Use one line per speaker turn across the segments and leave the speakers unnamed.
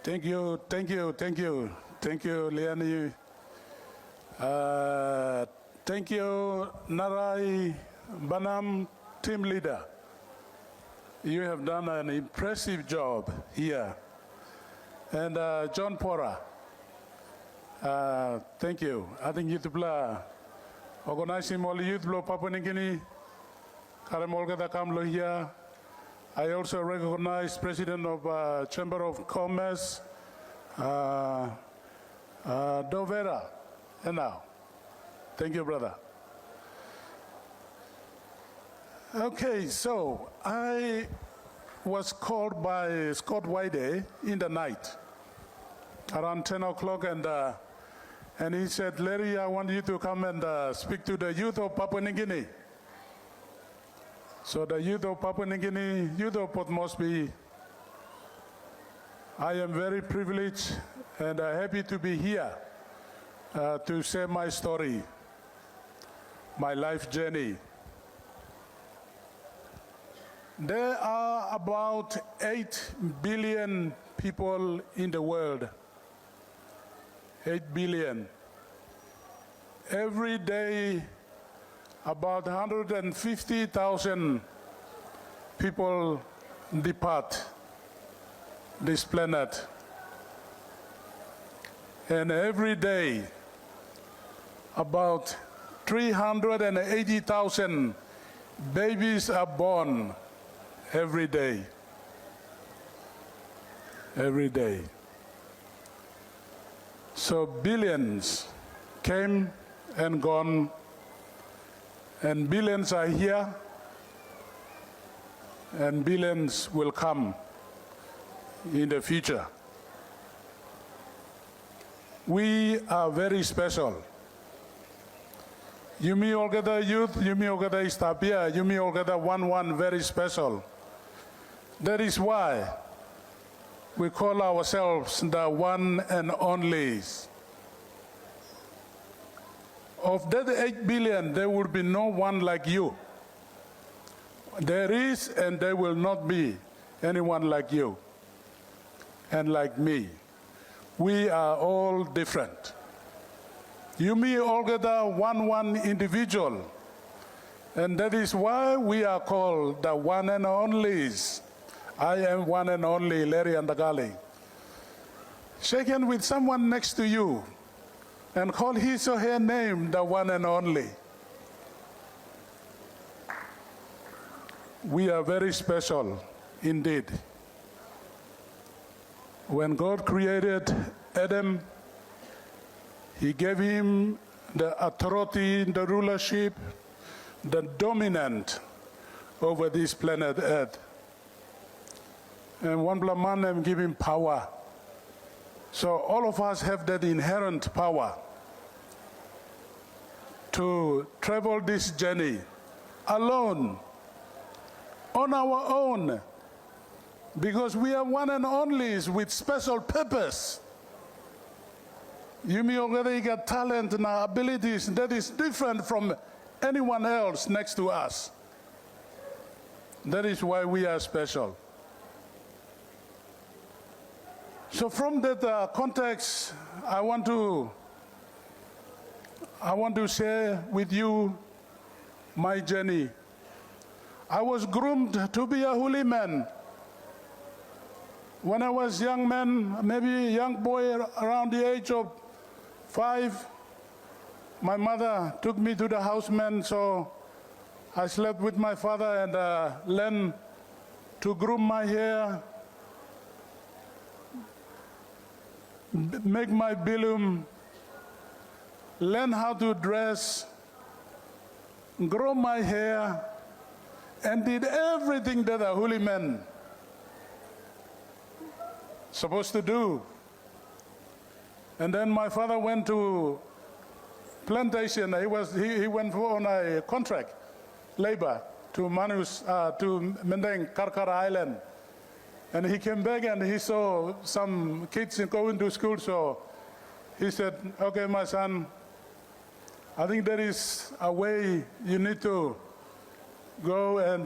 Thank you, Liani. Thank you, Narai Banam, team leader. You have done an impressive job here. And John Pora, thank you. I think youth bla organizing all youth bla Papua New Guinea, Karamolga da Kamlo here. I also recognize President of Chamber of Commerce, Dovera, and now. Thank you, brother. Okay, so I was called by Scott Whitey in the night, around 10 o'clock, and he said, Larry, I want you to come and speak to the youth of Papua New Guinea. So the youth of Papua New Guinea, youth of Port Moresby, I am very privileged and happy to be here to share my story, my life journey. There are about 8 billion people in the world. 8 billion. Every day, about 150,000 people depart this planet. And every day, about 380,000 babies are born every day. Every day. So billions came and gone, and billions are here, and billions will come in the future. We are very special. Yumi Olgada Youth, Yumi Olgada Istapia, Yumi Olgada 1-1, very special. That is why we call ourselves the one and onlys. Of that 8 billion, there will be no one like you. There is and there will not be anyone like you and like me. We are all different. Yumi Olgada 1-1 individual, and that is why we are called the one and onlys. I am one and only Larry Andagali. Shake hands with someone next to you and call his or her name the one and only. We are very special indeed. When God created Adam, He gave him the authority, the rulership, the dominant over this planet Earth. And one Blamanem gave him power. So all of us have that inherent power to travel this journey alone, on our own, because we are one and onlys with special purpose. You may already got talent and abilities that is different from anyone else next to us. That is why we are special. So from that context, I want to share with you my journey. I was groomed to be a holy man. When I was young man, maybe a young boy around the age of 5, my mother took me to the houseman, so I slept with my father and learned to groom my hair, make my bilum, learn how to dress, grow my hair, and did everything that a holy man supposed to do. And then my father went to plantation. He went on a contract labor to Mendeng, Karkara Island. And he came back and he saw some kids going to school. So he said, okay, my son, I think there is a way you need to go and,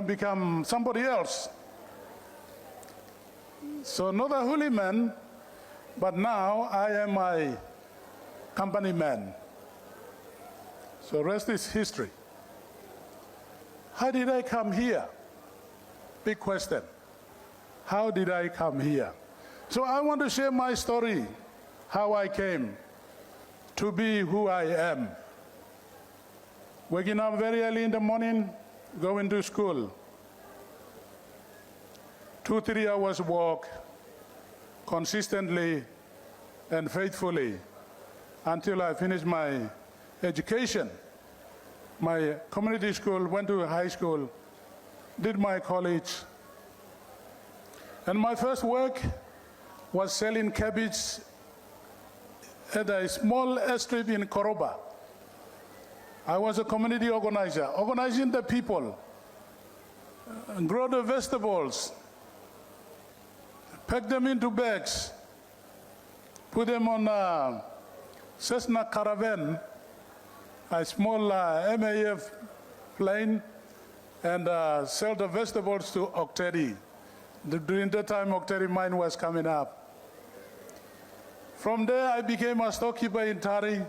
become somebody else. So not a holy man, but now I am my company man. So rest is history. How did I come here? Big question. How did I come here? So I want to share my story, how I came to be who I am. Waking up very early in the morning, going to school. 2-3 hours walk consistently and faithfully until I finished my education. My community school, went to high school, did my college. And my first work was selling cabbage at a small airstrip in Koroba. I was a community organizer, organizing the people, grow the vegetables, pack them into bags, put them on a Cessna Caravan, a small MAF plane, and sell the vegetables to Octeri. During that time, Octeri mine was coming up. From there, I became a storekeeper in Tari.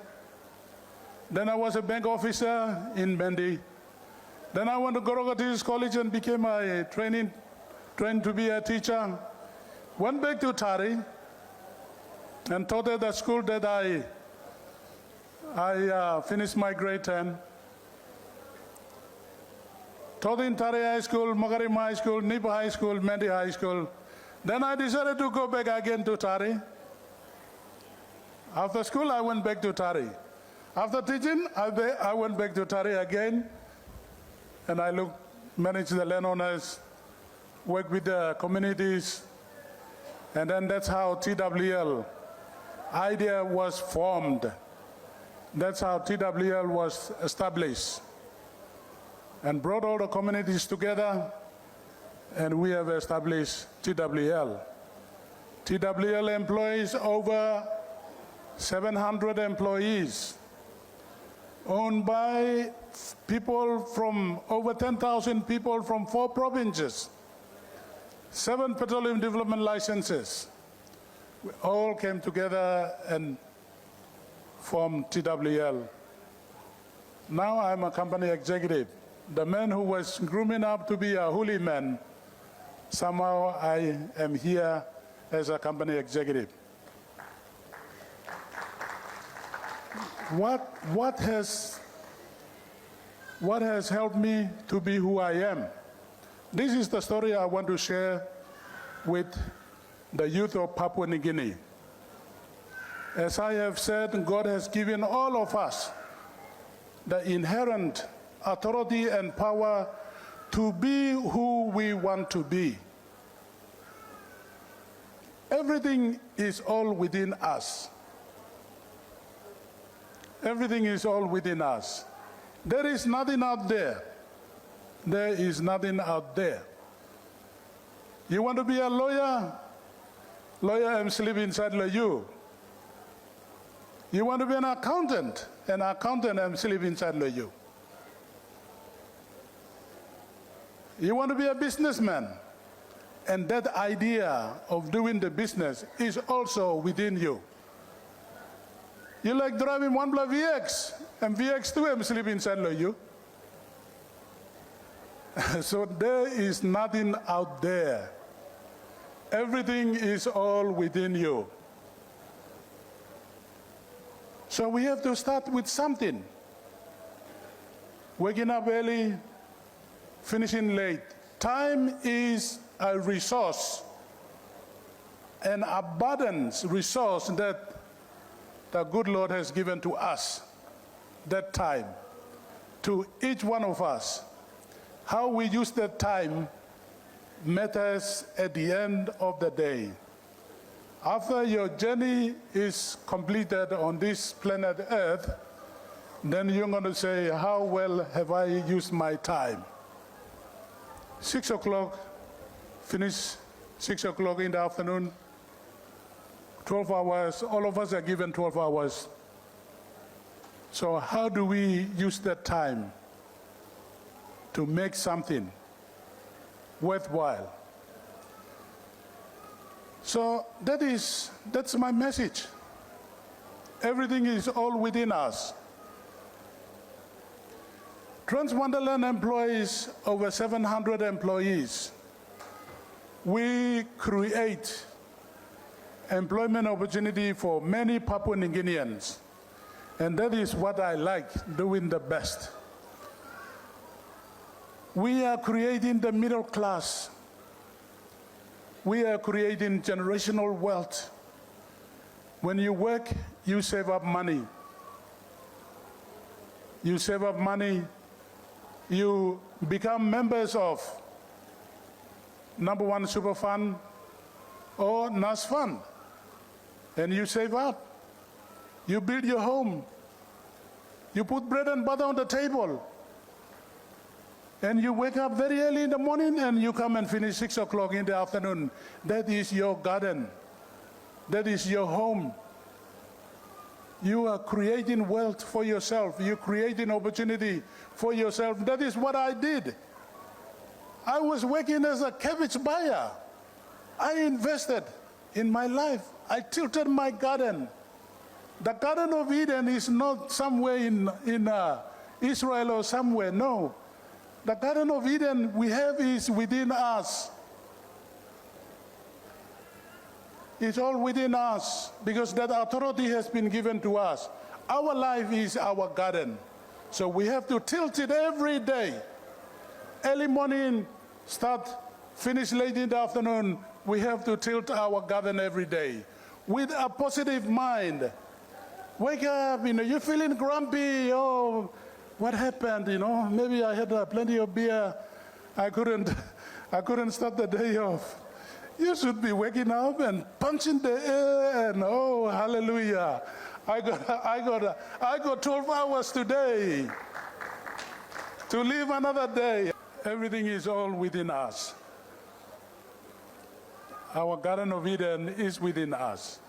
Then I was a bank officer in Mendi. Then I went to Gorogati's College and became trained to be a teacher. Went back to Tari and taught at the school that I finished my grade 10. Taught in Tari High School, Magarim High School, Nipa High School, Mendi High School. Then I decided to go back again to Tari. After school, I went back to Tari. After teaching, I went back to Tari again, and I managed the landowners, worked with the communities, and then that's how TWL idea was formed. That's how TWL was established and brought all the communities together, and we have established TWL. TWL employs over 700 employees, owned by people from over 10,000 people from 4 provinces, 7 petroleum development licenses. We all came together and formed TWL. Now I'm a company executive. The man who was grooming up to be a holy man, somehow I am here as a company executive. What has helped me to be who I am? This is the story I want to share with the youth of Papua New Guinea. As I have said, God has given all of us the inherent authority and power to be who we want to be. Everything is all within us. Everything is all within us. There is nothing out there. There is nothing out there. You want to be a lawyer? Lawyer, I'm sleeping inside of you. You want to be an accountant? An accountant, I'm sleeping inside of you. You want to be a businessman? And that idea of doing the business is also within you. You like driving one block VX, and VX2, I'm sleeping inside of you. So there is nothing out there. Everything is all within you. So we have to start with something. Waking up early, finishing late. Time is a resource, an abundant resource that the good Lord has given to us. That time, to each one of us. How we use that time matters at the end of the day. After your journey is completed on this planet Earth, then you're going to say, how well have I used my time? 6 o'clock, finish 6 o'clock in the afternoon, 12 hours, all of us are given 12 hours. So how do we use that time to make something worthwhile? So that's my message. Everything is all within us. Trans Wonderland employs over 700 employees. We create employment opportunity for many Papua New Guineans. And that is what I like doing the best. We are creating the middle class. We are creating generational wealth. When you work, you save up money. You save up money. You become members of #1 Super Fund or NAS Fund, and you save up. You build your home. You put bread and butter on the table. And you wake up very early in the morning and you come and finish 6 o'clock in the afternoon. That is your garden. That is your home. You are creating wealth for yourself. You're creating opportunity for yourself. That is what I did. I was working as a cabbage buyer. I invested in my life. I tilted my garden. The Garden of Eden is not somewhere in Israel or somewhere. No. The Garden of Eden we have is within us. It's all within us because that authority has been given to us. Our life is our garden. So we have to tilt it every day. Early morning, start, finish late in the afternoon. We have to tilt our garden every day with a positive mind. Wake up, you're feeling grumpy. Oh, what happened? Maybe I had plenty of beer. I couldn't start the day off. You should be waking up and punching the air and oh, hallelujah. I got 12 hours today to live another day. Everything is all within us. Our Garden of Eden is within us.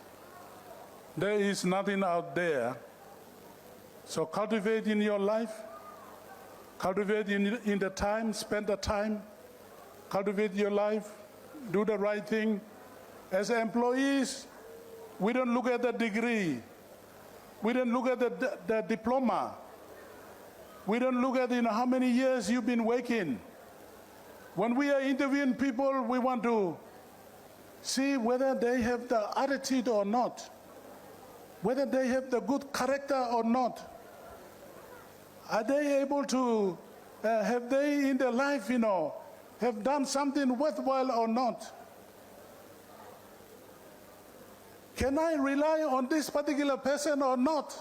There is nothing out there. So cultivate in your life, cultivate in the time, spend the time, cultivate your life, do the right thing. As employees, we don't look at the degree. We don't look at the diploma. We don't look at how many years you've been working. When we are interviewing people, we want to see whether they have the attitude or not, whether they have the good character or not. Are they able to, have they in their life, have done something worthwhile or not? Can I rely on this particular person or not?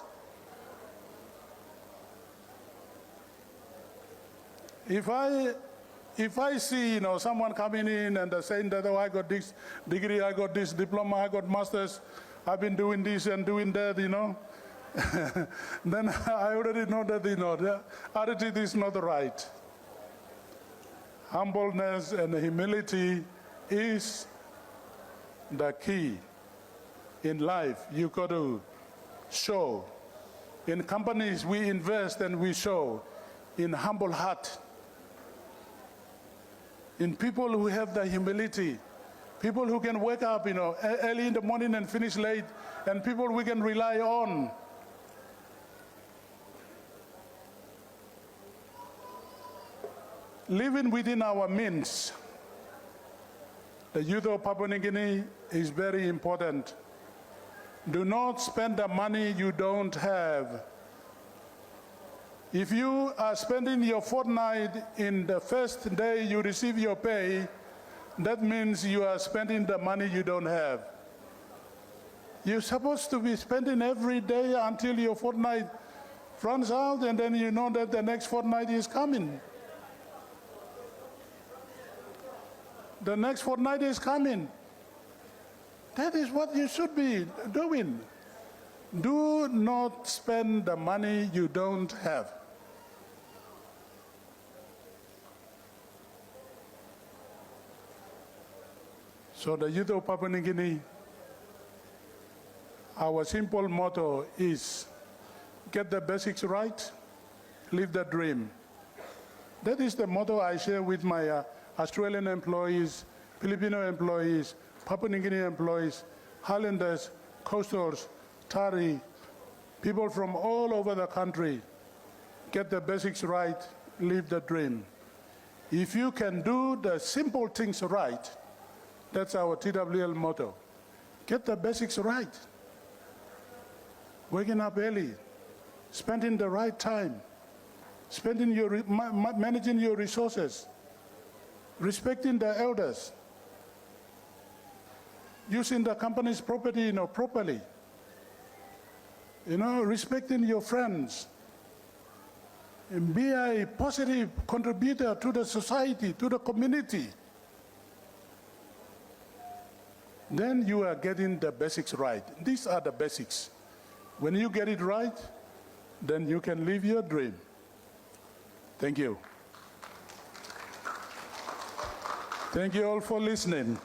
If I see, someone coming in and saying that, oh, I got this degree, I got this diploma, I got masters, I've been doing this and doing that, then I already know that, the attitude is not right. Humbleness and humility is the key in life. You got to show. In companies, we invest and we show in humble heart. In people who have the humility, people who can wake up, early in the morning and finish late, and people we can rely on. Living within our means. The youth of Papua New Guinea is very important. Do not spend the money you don't have. If you are spending your fortnight in the first day you receive your pay, that means you are spending the money you don't have. You're supposed to be spending every day until your fortnight runs out, and then you know that the next fortnight is coming. The next fortnight is coming. That is what you should be doing. Do not spend the money you don't have. So the youth of Papua New Guinea, our simple motto is get the basics right, live the dream. That is the motto I share with my Australian employees, Filipino employees, Papua New Guinea employees, Highlanders, Coastals, Tari, people from all over the country, get the basics right, live the dream. If you can do the simple things right, that's our TWL motto. Get the basics right. Waking up early, spending the right time, managing your resources, respecting the elders, using the company's property properly, respecting your friends, and be a positive contributor to the society, to the community. Then you are getting the basics right. These are the basics. When you get it right, then you can live your dream. Thank you. Thank you all for listening.